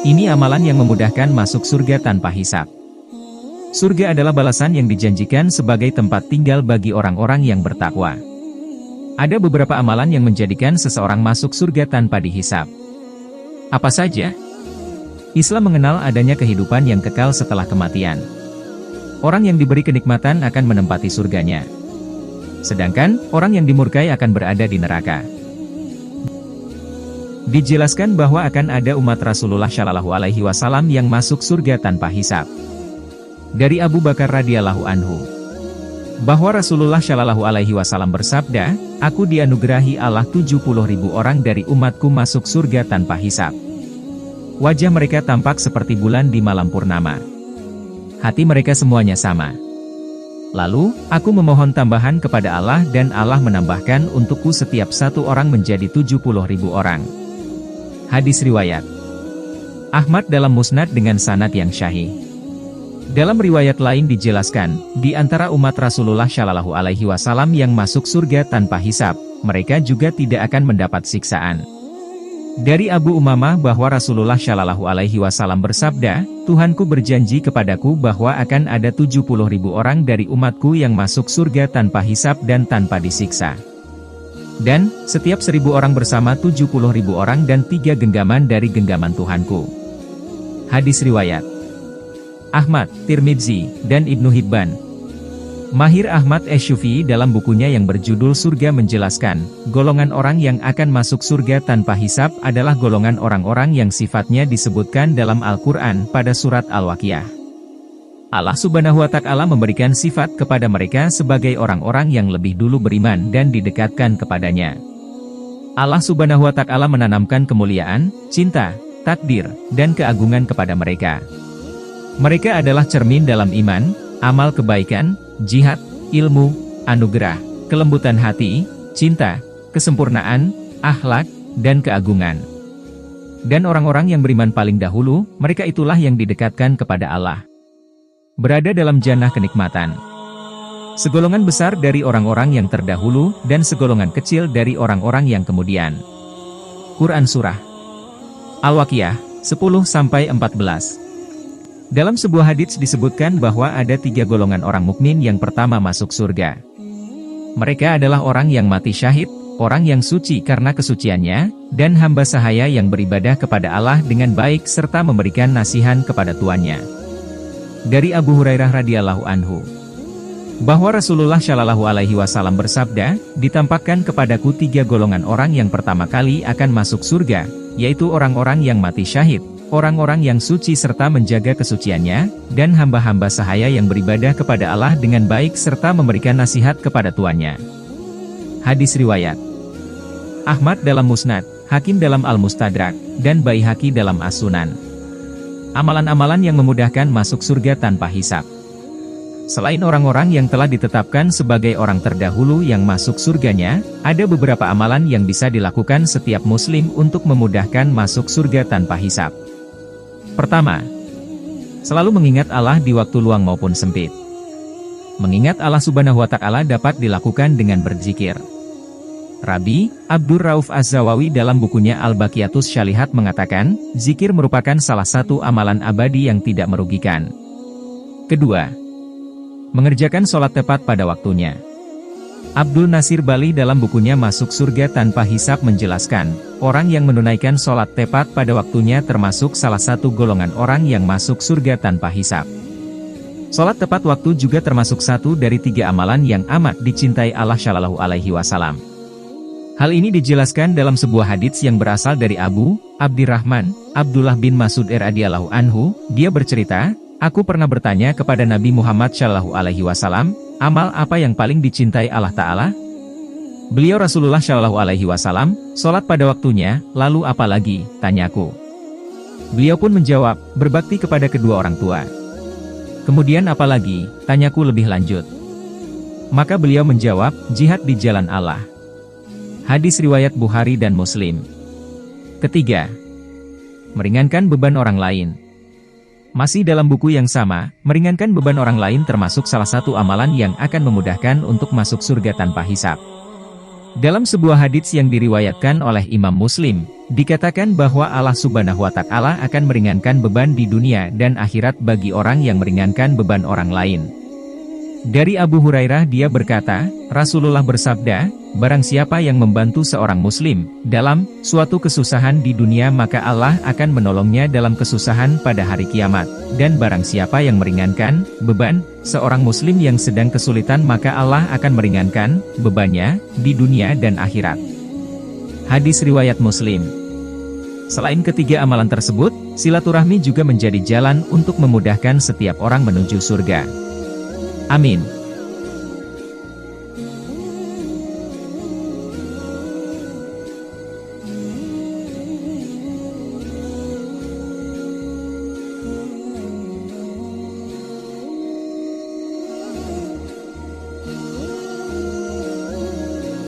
Ini amalan yang memudahkan masuk surga tanpa hisab. Surga adalah balasan yang dijanjikan sebagai tempat tinggal bagi orang-orang yang bertakwa. Ada beberapa amalan yang menjadikan seseorang masuk surga tanpa dihisab. Apa saja? Islam mengenal adanya kehidupan yang kekal setelah kematian. Orang yang diberi kenikmatan akan menempati surganya. Sedangkan, orang yang dimurkai akan berada di neraka. Dijelaskan bahwa akan ada umat Rasulullah Shallallahu Alaihi Wasallam yang masuk surga tanpa hisab. Dari Abu Bakar radhiyallahu anhu, bahwa Rasulullah Shallallahu Alaihi Wasallam bersabda, "Aku dianugerahi Allah 70.000 orang dari umatku masuk surga tanpa hisab. Wajah mereka tampak seperti bulan di malam purnama. Hati mereka semuanya sama. Lalu, aku memohon tambahan kepada Allah dan Allah menambahkan untukku setiap satu orang menjadi 70.000 orang." Hadis riwayat Ahmad dalam Musnad dengan sanad yang syahih. Dalam riwayat lain dijelaskan, di antara umat Rasulullah Shallallahu Alaihi Wasallam yang masuk surga tanpa hisab, mereka juga tidak akan mendapat siksaan. Dari Abu Umamah bahwa Rasulullah Shallallahu Alaihi Wasallam bersabda, "Tuhanku berjanji kepadaku bahwa akan ada 70.000 orang dari umatku yang masuk surga tanpa hisab dan tanpa disiksa. Dan, setiap 1.000 orang bersama 70.000 orang dan 3 genggaman dari genggaman Tuhanku." Hadis riwayat Ahmad, Tirmidzi, dan Ibnu Hibban. Mahir Ahmad Ash-Syufi'i dalam bukunya yang berjudul Surga menjelaskan, golongan orang yang akan masuk surga tanpa hisab adalah golongan orang-orang yang sifatnya disebutkan dalam Al-Quran pada surat Al-Waqiah. Allah Subhanahu wa Ta'ala memberikan sifat kepada mereka sebagai orang-orang yang lebih dulu beriman dan didekatkan kepadanya. Allah Subhanahu wa Ta'ala menanamkan kemuliaan, cinta, takdir, dan keagungan kepada mereka. Mereka adalah cermin dalam iman, amal kebaikan, jihad, ilmu, anugerah, kelembutan hati, cinta, kesempurnaan, akhlak, dan keagungan. Dan orang-orang yang beriman paling dahulu, mereka itulah yang didekatkan kepada Allah. Berada dalam jannah kenikmatan. Segolongan besar dari orang-orang yang terdahulu, dan segolongan kecil dari orang-orang yang kemudian. Quran Surah Al-Waqiah, 10-14. Dalam sebuah hadits disebutkan bahwa ada 3 golongan orang mukmin yang pertama masuk surga. Mereka adalah orang yang mati syahid, orang yang suci karena kesuciannya, dan hamba sahaya yang beribadah kepada Allah dengan baik serta memberikan nasihat kepada tuannya. Dari Abu Hurairah radhiyallahu anhu, bahwa Rasulullah Shallallahu Alaihi Wasallam bersabda, "Ditampakkan kepadaku 3 golongan orang yang pertama kali akan masuk surga, yaitu orang-orang yang mati syahid, orang-orang yang suci serta menjaga kesuciannya, dan hamba-hamba sahaya yang beribadah kepada Allah dengan baik serta memberikan nasihat kepada tuannya." Hadis riwayat Ahmad dalam Musnad, Hakim dalam Al-Mustadrak, dan Baihaqi dalam As-Sunan. Amalan-amalan yang memudahkan masuk surga tanpa hisab. Selain orang-orang yang telah ditetapkan sebagai orang terdahulu yang masuk surganya, ada beberapa amalan yang bisa dilakukan setiap muslim untuk memudahkan masuk surga tanpa hisab. Pertama, selalu mengingat Allah di waktu luang maupun sempit. Mengingat Allah Subhanahu wa Ta'ala dapat dilakukan dengan berzikir. Rabi Abdur Rauf Az-Zawawi dalam bukunya Al-Baqiyatus Syalihat mengatakan, zikir merupakan salah satu amalan abadi yang tidak merugikan. Kedua, mengerjakan sholat tepat pada waktunya. Abdul Nasir Bali dalam bukunya Masuk Surga Tanpa Hisab menjelaskan, orang yang menunaikan sholat tepat pada waktunya termasuk salah satu golongan orang yang masuk surga tanpa hisab. Sholat tepat waktu juga termasuk satu dari 3 amalan yang amat dicintai Allah Shallallahu Alaihi Wasallam. Hal ini dijelaskan dalam sebuah hadits yang berasal dari Abu Abdirrahman Abdullah bin Mas'ud radhiyallahu anhu. Dia bercerita, "Aku pernah bertanya kepada Nabi Muhammad Shallallahu Alaihi Wasallam, amal apa yang paling dicintai Allah Ta'ala?" Beliau Rasulullah Shallallahu Alaihi Wasallam, "Sholat pada waktunya, lalu apa lagi?" tanyaku. Beliau pun menjawab, "Berbakti kepada kedua orang tua." "Kemudian apa lagi?" tanyaku lebih lanjut. Maka beliau menjawab, "Jihad di jalan Allah." Hadis riwayat Bukhari dan Muslim. Ketiga, meringankan beban orang lain. Masih dalam buku yang sama, meringankan beban orang lain termasuk salah satu amalan yang akan memudahkan untuk masuk surga tanpa hisab. Dalam sebuah hadits yang diriwayatkan oleh Imam Muslim, dikatakan bahwa Allah Subhanahu wa Ta'ala akan meringankan beban di dunia dan akhirat bagi orang yang meringankan beban orang lain. Dari Abu Hurairah dia berkata, Rasulullah bersabda, barang siapa yang membantu seorang muslim dalam suatu kesusahan di dunia maka Allah akan menolongnya dalam kesusahan pada hari kiamat. Dan barang siapa yang meringankan beban seorang muslim yang sedang kesulitan maka Allah akan meringankan bebannya di dunia dan akhirat. Hadis riwayat Muslim. Selain ketiga amalan tersebut, silaturahmi juga menjadi jalan untuk memudahkan setiap orang menuju surga. Amin.